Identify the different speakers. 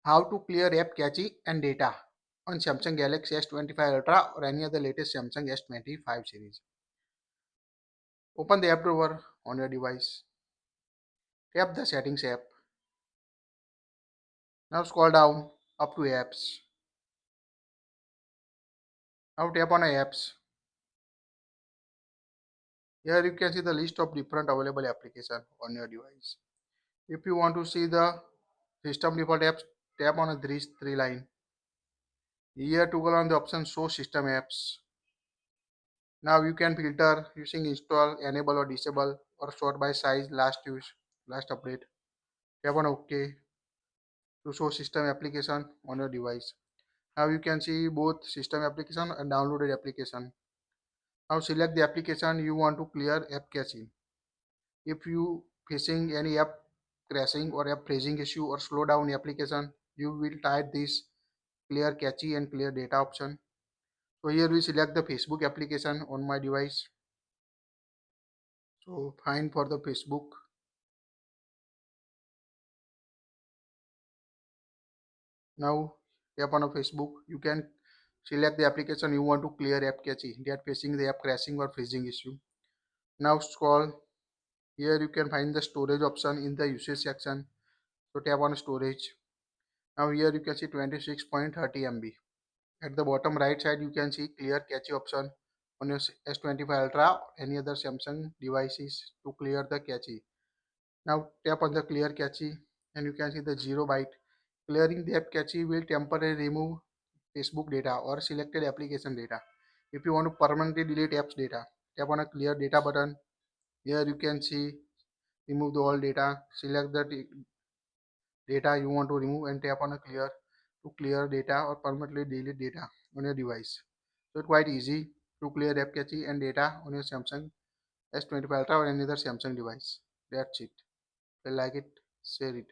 Speaker 1: how to clear app cache and data on Samsung Galaxy S25 Ultra or any other latest Samsung S25 series. Open the app drawer on your device. Tap the Settings app. Now scroll down up to Apps. Now tap on Apps. Here you can see the list of different available applications on your device. If you want to see the system default apps, tap on these three line. Here toggle on the option Show System Apps. Now you can filter using install, enable or disable or sort by size, last use, last update. Tap on OK to show system application on your device. Now you can see both system application and downloaded application. Now select the application you want to clear app cache. If you facing any app crashing or app freezing issue or slow down application, you will type this clear cache and clear data option. So here we select the Facebook application on my device. So find for the Facebook. Now tap on a Facebook. You can select the application you want to clear app cache that facing the app crashing or freezing issue. Now scroll. Here you can find the storage option in the usage section. So tap on storage. Now here you can see 26.30 MB. At the bottom right side you can see clear cache option on your S25 Ultra or any other Samsung devices to clear the cache. Now tap on the clear cache and you can see the 0 byte. Clearing the app cache will temporarily remove Facebook data or selected application data. If you want to permanently delete apps data, tap on a clear data button. Here you can see remove the all data. Select the data you want to remove and tap on a clear to clear data or permanently delete data on your device. So it's quite easy to clear app cache and data on your Samsung S25 Ultra or any other Samsung device. That's it. If you like it, share it.